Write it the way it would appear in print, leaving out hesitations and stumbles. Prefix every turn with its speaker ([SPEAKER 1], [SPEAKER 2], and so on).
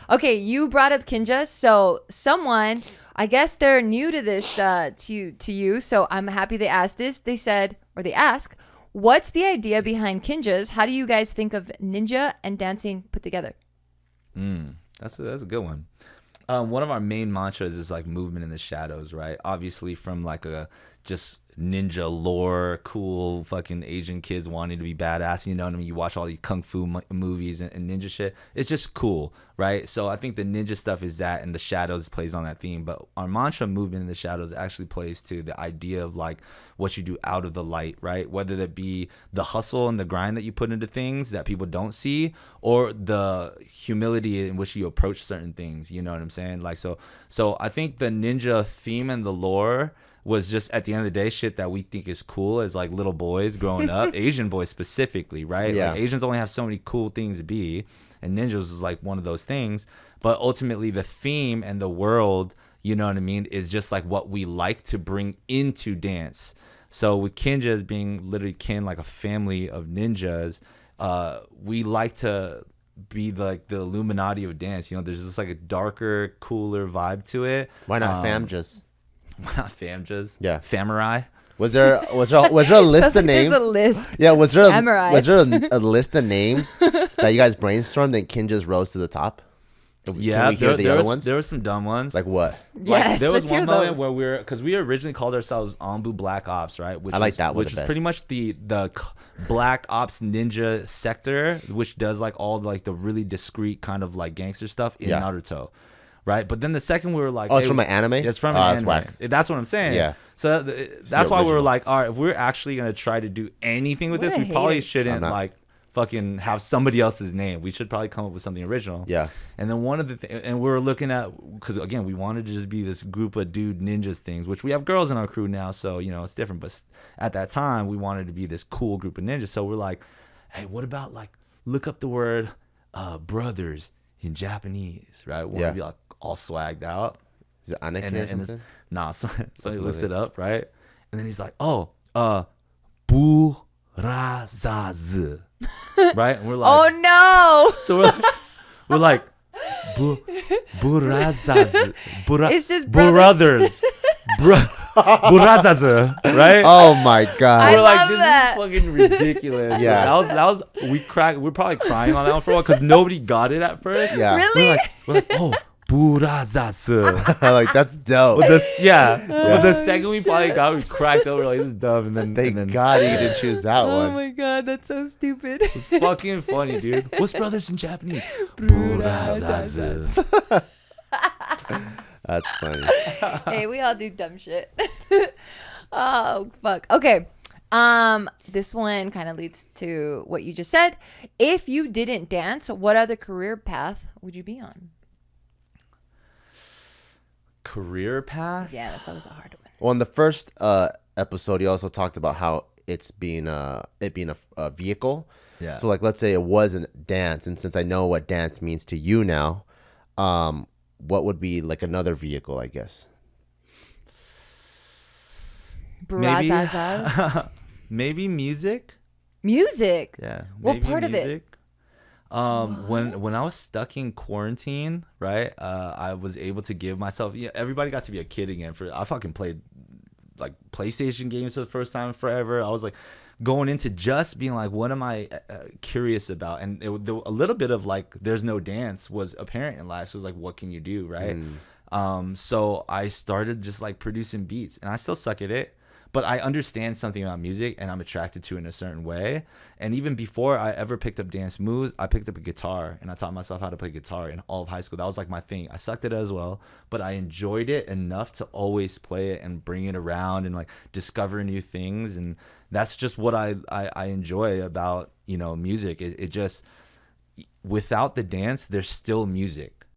[SPEAKER 1] Okay, you brought up Kinjaz. So someone, I guess they're new to this, to you. So I'm happy they asked this. They said, or they ask, what's the idea behind Kinjaz? How do you guys think of ninja and dancing put together?
[SPEAKER 2] That's a good one. One of our main mantras is like movement in the shadows, right? Obviously from like a just ninja lore, cool fucking Asian kids wanting to be badass. You know what I mean? You watch all these kung fu movies and ninja shit. It's just cool, right? So I think the ninja stuff is that, and the shadows plays on that theme. But our mantra, movement in the shadows, actually plays to the idea of like what you do out of the light, right? Whether that be the hustle and the grind that you put into things that people don't see, or the humility in which you approach certain things. You know what I'm saying? Like so I think the ninja theme and the lore was just at the end of the day shit that we think is cool as like little boys growing up, Asian boys specifically, right?
[SPEAKER 3] Yeah.
[SPEAKER 2] Like Asians only have so many cool things to be, and ninjas is like one of those things. But ultimately the theme and the world, you know what I mean, is just like what we like to bring into dance. So with Kinjaz being literally kin, like a family of ninjas, we like to be like the Illuminati of dance. You know, there's just like a darker, cooler vibe to it.
[SPEAKER 3] Why not famjas?
[SPEAKER 2] Not famjas.
[SPEAKER 3] Yeah.
[SPEAKER 2] Famurai.
[SPEAKER 3] Was there a list of names?
[SPEAKER 1] There's a list.
[SPEAKER 3] Yeah, was there
[SPEAKER 1] Samurai.
[SPEAKER 3] a list of names that you guys brainstormed and Kinjaz rose to the top?
[SPEAKER 2] Yeah,
[SPEAKER 3] Can we hear the other ones?
[SPEAKER 2] There were some dumb ones.
[SPEAKER 3] Like what?
[SPEAKER 1] Yes,
[SPEAKER 2] there was
[SPEAKER 1] let's hear
[SPEAKER 2] one moment
[SPEAKER 1] those.
[SPEAKER 2] where because we originally called ourselves Ambu Black Ops, right? Which
[SPEAKER 3] I like
[SPEAKER 2] is,
[SPEAKER 3] that one
[SPEAKER 2] which
[SPEAKER 3] the
[SPEAKER 2] is pretty much the Black Ops ninja sector, which does like all like the really discreet kind of like gangster stuff in Naruto. Right, but then the second we were like,
[SPEAKER 3] oh, it's from an anime.
[SPEAKER 2] It's from an
[SPEAKER 3] that's
[SPEAKER 2] anime.
[SPEAKER 3] whack.
[SPEAKER 2] That's what I'm saying.
[SPEAKER 3] Yeah.
[SPEAKER 2] So that's why we were like, all right, if we're actually gonna try to do anything with
[SPEAKER 1] What
[SPEAKER 2] this,
[SPEAKER 1] a
[SPEAKER 2] we probably
[SPEAKER 1] hater.
[SPEAKER 2] shouldn't like fucking have somebody else's name. We should probably come up with something original.
[SPEAKER 3] Yeah.
[SPEAKER 2] And then one of the and we were looking at, because again we wanted to just be this group of dude ninjas things, which we have girls in our crew now, so you know it's different. But at that time we wanted to be this cool group of ninjas. So we're like, hey, what about like look up the word brothers in Japanese, right? We want to be like all swagged out.
[SPEAKER 3] Is it Anakin
[SPEAKER 2] And
[SPEAKER 3] or
[SPEAKER 2] then
[SPEAKER 3] something?
[SPEAKER 2] nah, so he looks it up, right? And then he's like, oh, burazaz, right? And we're like,
[SPEAKER 1] Oh no!
[SPEAKER 2] so we're like, burazaz,
[SPEAKER 1] It's just
[SPEAKER 2] brothers, burazaz, right?
[SPEAKER 3] Oh my god!
[SPEAKER 1] I
[SPEAKER 2] We're like,
[SPEAKER 1] love
[SPEAKER 2] this
[SPEAKER 1] that.
[SPEAKER 2] is fucking ridiculous.
[SPEAKER 3] Yeah.
[SPEAKER 2] that was we're probably crying on that one for a while because nobody got it at first.
[SPEAKER 3] Yeah.
[SPEAKER 1] Really?
[SPEAKER 2] We're like, oh, burazaz.
[SPEAKER 3] Like that's dope.
[SPEAKER 2] But but the second we finally got, we cracked over like this is dumb, and then
[SPEAKER 3] Thank
[SPEAKER 2] and then,
[SPEAKER 3] God you didn't choose that
[SPEAKER 1] Oh
[SPEAKER 3] one.
[SPEAKER 1] my god, that's so stupid.
[SPEAKER 2] It's fucking funny, dude. What's brothers in Japanese? Burazaz.
[SPEAKER 3] That's funny.
[SPEAKER 1] Hey, we all do dumb shit. Oh fuck. Okay. This one kind of leads to what you just said. If you didn't dance, what other career path would you be on?
[SPEAKER 2] Career path?
[SPEAKER 1] Yeah, that's always a hard one.
[SPEAKER 3] Well, in the first episode, you also talked about how it's being a vehicle.
[SPEAKER 2] Yeah.
[SPEAKER 3] So, like, let's say it wasn't dance, and since I know what dance means to you now, what would be like another vehicle? I guess.
[SPEAKER 2] Maybe,
[SPEAKER 1] Brazazaz.
[SPEAKER 2] maybe music.
[SPEAKER 1] Music.
[SPEAKER 2] Yeah.
[SPEAKER 1] What
[SPEAKER 2] maybe
[SPEAKER 1] part of it?
[SPEAKER 2] music. When I was stuck in quarantine, right? I was able to give myself. Yeah, everybody got to be a kid again. I fucking played like PlayStation games for the first time forever. I was like going into just being like, what am I curious about? And a little bit of like, there's no dance was apparent in life. So it was like, what can you do, right? So I started just like producing beats, and I still suck at it. But I understand something about music, and I'm attracted to it in a certain way. And even before I ever picked up dance moves, I picked up a guitar, and I taught myself how to play guitar in all of high school. That was like my thing. I sucked at it as well, but I enjoyed it enough to always play it and bring it around and like discover new things. And that's just what I enjoy about, you know, music. It just, without the dance, there's still music.